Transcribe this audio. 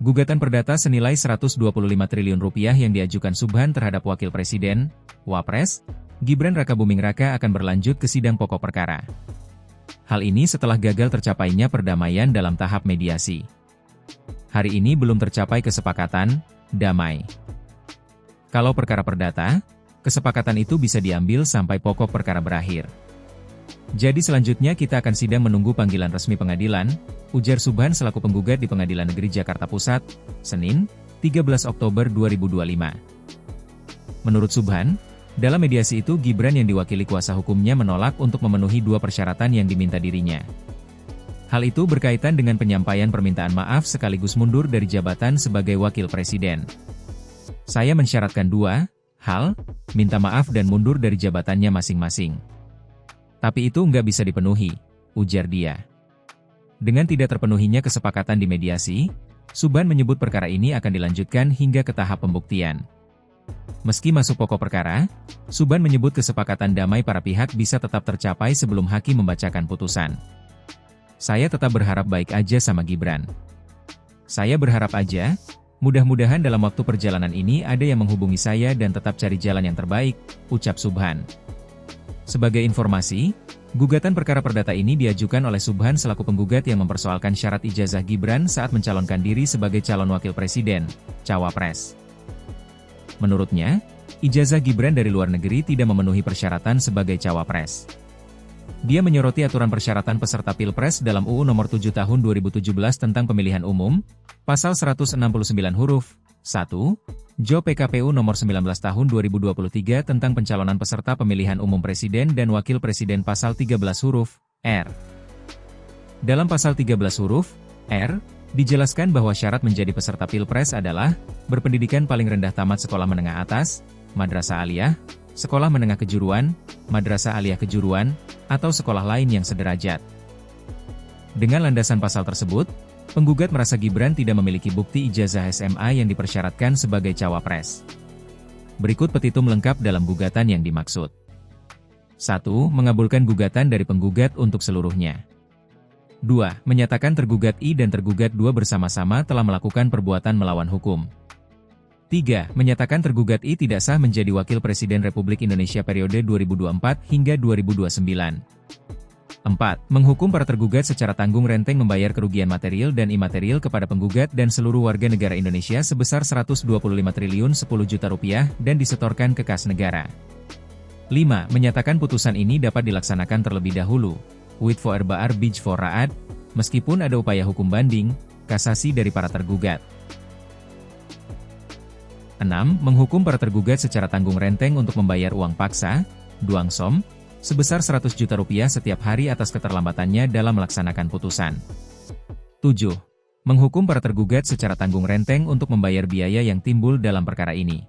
Gugatan perdata senilai Rp125 triliun yang diajukan Subhan terhadap Wakil Presiden, Wapres, Gibran Rakabuming Raka akan berlanjut ke sidang pokok perkara. Hal ini setelah gagal tercapainya perdamaian dalam tahap mediasi. Hari ini belum tercapai kesepakatan damai. Kalau perkara perdata, kesepakatan itu bisa diambil sampai pokok perkara berakhir. Jadi selanjutnya kita akan sidang menunggu panggilan resmi pengadilan, ujar Subhan selaku penggugat di Pengadilan Negeri Jakarta Pusat, Senin, 13 Oktober 2025. Menurut Subhan, dalam mediasi itu Gibran yang diwakili kuasa hukumnya menolak untuk memenuhi 2 persyaratan yang diminta dirinya. Hal itu berkaitan dengan penyampaian permintaan maaf sekaligus mundur dari jabatan sebagai wakil presiden. Saya mensyaratkan 2 hal, minta maaf dan mundur dari jabatannya masing-masing. Tapi itu nggak bisa dipenuhi, ujar dia. Dengan tidak terpenuhinya kesepakatan di mediasi, Subhan menyebut perkara ini akan dilanjutkan hingga ke tahap pembuktian. Meski masuk pokok perkara, Subhan menyebut kesepakatan damai para pihak bisa tetap tercapai sebelum hakim membacakan putusan. Saya tetap berharap baik aja sama Gibran. Saya berharap aja, mudah-mudahan dalam waktu perjalanan ini ada yang menghubungi saya dan tetap cari jalan yang terbaik, ucap Subhan. Sebagai informasi, gugatan perkara perdata ini diajukan oleh Subhan selaku penggugat yang mempersoalkan syarat ijazah Gibran saat mencalonkan diri sebagai calon wakil presiden, Cawapres. Menurutnya, ijazah Gibran dari luar negeri tidak memenuhi persyaratan sebagai Cawapres. Dia menyoroti aturan persyaratan peserta Pilpres dalam UU Nomor 7 Tahun 2017 tentang Pemilihan Umum, Pasal 169 huruf 1, Jo PKPU Nomor 19 Tahun 2023 tentang pencalonan peserta pemilihan umum presiden dan wakil presiden pasal 13 huruf R. Dalam pasal 13 huruf R, dijelaskan bahwa syarat menjadi peserta Pilpres adalah berpendidikan paling rendah tamat sekolah menengah atas, madrasah aliyah, sekolah menengah kejuruan, madrasah aliyah kejuruan, atau sekolah lain yang sederajat. Dengan landasan pasal tersebut, penggugat merasa Gibran tidak memiliki bukti ijazah SMA yang dipersyaratkan sebagai Cawapres. Berikut petitum lengkap dalam gugatan yang dimaksud. 1. Mengabulkan gugatan dari penggugat untuk seluruhnya. 2. Menyatakan tergugat I dan tergugat II bersama-sama telah melakukan perbuatan melawan hukum. 3. Menyatakan tergugat I tidak sah menjadi Wakil Presiden Republik Indonesia periode 2024 hingga 2029. 4. Menghukum para tergugat secara tanggung renteng membayar kerugian material dan imaterial kepada penggugat dan seluruh warga negara Indonesia sebesar Rp125 triliun 10 juta dan disetorkan ke kas negara. 5. Menyatakan putusan ini dapat dilaksanakan terlebih dahulu, with Foerbaar bij for Raad, meskipun ada upaya hukum banding, kasasi dari para tergugat. 6. Menghukum para tergugat secara tanggung renteng untuk membayar uang paksa, duangsom, sebesar Rp100 juta setiap hari atas keterlambatannya dalam melaksanakan putusan. 7. Menghukum para tergugat secara tanggung renteng untuk membayar biaya yang timbul dalam perkara ini.